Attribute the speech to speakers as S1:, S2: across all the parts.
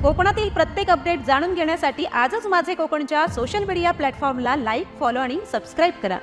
S1: कोकणातील प्रत्येक अपडेट जाणून घेण्यासाठी आजच माझे कोकणच्या सोशल मीडिया प्लॅटफॉर्मला लाईक, फॉलो आणि सबस्क्राईब करा।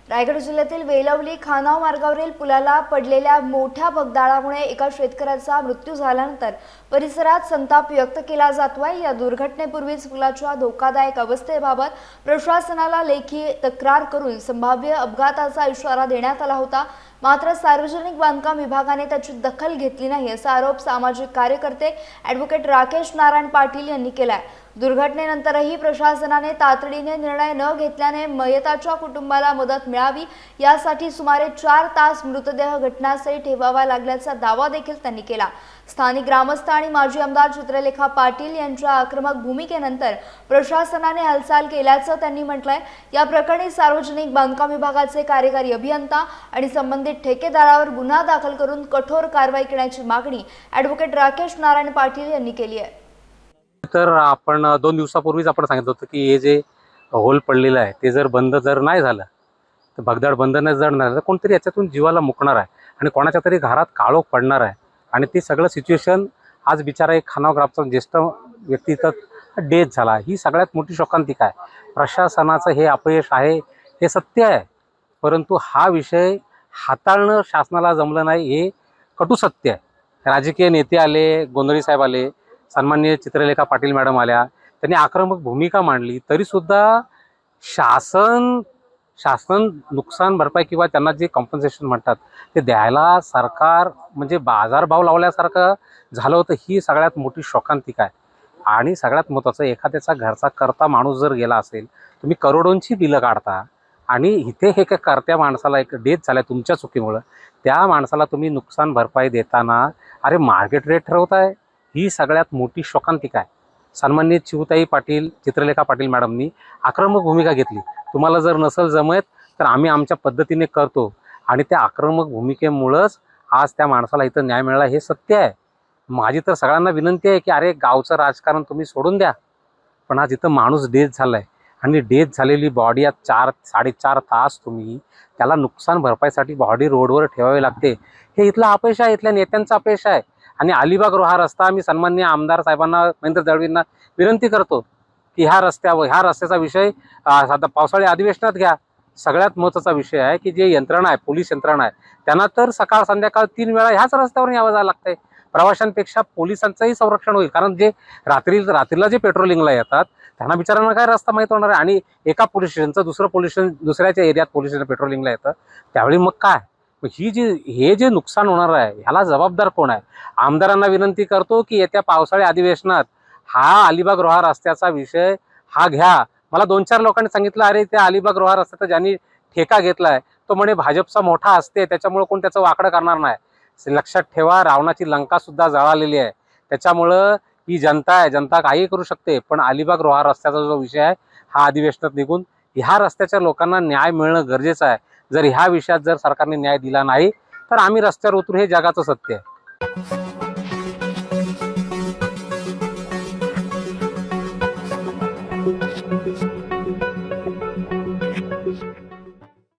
S2: रायगड जिल्ह्यातील वेलवली खानाव मार्गावरील पुलाला पडलेल्या मोठ्या भगदाडामुळे एका शेतकऱ्याचा मृत्यू झाल्यानंतर परिसरात संताप व्यक्त केला जातोय। या दुर्घटनेपूर्वीच पुलाच्या धोकादायक अवस्थेबाबत प्रशासनाला लेखी तक्रार करून संभाव्य अपघाताचा इशारा देण्यात आला होता, मात्र सार्वजनिक बांधकाम विभागाने त्याची दखल घेतली नाही असा आरोप सामाजिक कार्यकर्ते ॲडव्होकेट राकेश नारायण पाटील यांनी केलाय। दुर्घटनेनंतरही प्रशासनाने तातडीने निर्णय न घेतल्याने मयताच्या कुटुंबाला मदत मिळावी यासाठी सुमारे 4 तास मृतदेह घटनास्थळी ठेवावा लागल्याचा दावा देखील त्यांनी केला। स्थानिक ग्रामस्थ आणि माजी आमदार चित्रलेखा पाटील यांच्या आक्रमक भूमिकेनंतर प्रशासनाने हालचाल केल्याचं त्यांनी म्हटलंय। या प्रकरणी सार्वजनिक बांधकाम विभागाचे कार्यकारी अभियंता आणि संबंधित ठेकेदारावर गुन्हा दाखल करून कठोर कारवाई करण्याची मागणी ॲडव्होकेट राकेश नारायण पाटील यांनी केली आहे।
S3: तर आपण 2 दिवसापूर्वीच आपण सांगितलं होतं की हे जे होल पडलेलं आहे ते जर बंद नाही झालं, तर भगदाड बंद नाही झालं तर कोणतरी याच्यातून जीवाला मुकणार आहे आणि कोणाच्या तरी घरात काळोख पडणार आहे। आणि ते सगळं सिच्युएशन आज बिचारा एक खानाव ग्रामचा ज्येष्ठ व्यक्ती तर डेथ झाला, ही सगळ्यात मोठी शोकांतिका आहे। प्रशासनाचं हे अपयश आहे हे सत्य आहे, परंतु हा विषय हाताळणं शासनाला जमलं नाही हे कटू सत्य आहे। राजकीय नेते आले, गोंधळी साहेब आले, सन्माननीय चित्रलेखा पाटील मॅडम आल्या, त्यांनी आक्रमक भूमिका मांडली, तरीसुद्धा शासन नुकसान भरपाई किंवा त्यांना जे कॉम्पन्सेशन म्हणतात ते द्यायला सरकार म्हणजे बाजारभाव लावल्यासारखं झालं होतं। ही सगळ्यात मोठी शोकांतिका आहे। आणि सगळ्यात महत्त्वाचं, एखाद्याचा घरचा करता माणूस जर गेला असेल, तुम्ही करोडोंची बिलं काढता आणि इथे हे काय करत्या माणसाला एक डेथ झाला तुमच्या चुकीमुळं, त्या माणसाला तुम्ही नुकसान भरपाई देताना अरे मार्केट रेट ठरवताय, ही सगळ्यात मोठी शोकांतिका आहे। सन्माननीय चिवताई पाटील, चित्रलेखा पाटील मॅडमनी आक्रमक भूमिका घेतली। तुम्हाला जर नसेल जमत तर आम्ही आमच्या पद्धतीने करतो, आणि त्या आक्रमक भूमिकेमुळंच आज त्या माणसाला इथं न्याय मिळाला हे सत्य आहे। माझी तर सगळ्यांना विनंती आहे की अरे गावचं राजकारण तुम्ही सोडून द्या, पण आज इथं माणूस डेथ झाला आहे आणि डेथ झालेली बॉडी आज 4-4.5 तास तुम्ही त्याला नुकसान भरपाईसाठी बॉडी रोडवर ठेवावी लागते, हे इथलं अपयश आहे, इथल्या नेत्यांचं अपयश आहे। आणि अलिबाग रोहा रस्ता मी सन्माननीय आमदार साहेबांना, महेंद्र दळवींना विनंती करतो की ह्या रस्त्याचा विषय आता पावसाळी अधिवेशनात घ्या। सगळ्यात महत्त्वाचा विषय आहे की जे यंत्रणा आहे, पोलीस यंत्रणा आहे, त्यांना तर सकाळ संध्याकाळ 3 वेळा ह्याच रस्त्यावर यावं जावं लागतंय। प्रवाशांपेक्षा पोलिसांचंही संरक्षण होईल, कारण जे रात्रीला जे पेट्रोलिंगला येतात त्यांना बिचारांना काय रस्ता माहीत होणार आहे, आणि एका पोलीस स्टेशनचं दुसरं पोलीस स्टेशन दुसऱ्याच्या एरियात पोलीस स्टेशन पेट्रोलिंगला येतं, त्यावेळी मग काय हे जे नुकसान होणार आहे ह्याला जबाबदार कोण आहे? आमदारांना विनंती करतो की येत्या पावसाळी अधिवेशनात हा अलिबाग रोहा रस्त्याचा विषय हा घ्या। मला 2-4 लोकांनी सांगितलं अरे त्या अलिबाग रोहा रस्त्याचा ज्यांनी ठेका घेतलाय तो म्हणे भाजपचा मोठा असते, त्याच्यामुळे कोण त्याचं वाकडं करणार नाही। लक्षात ठेवा, रावणाची लंका सुद्धा जळालेली आहे, त्याच्यामुळं ही जनता आहे, जनता काही करू शकते, पण अलिबाग रोहा रस्त्याचा जो विषय आहे हा अधिवेशनात निघून ह्या रस्त्याच्या लोकांना न्याय मिळणं गरजेचं आहे। जर ह्या विषयात जर सरकारने न्याय दिला नाही तर आम्ही रस्त्यावर उतरू, हे जगाचं सत्य आहे।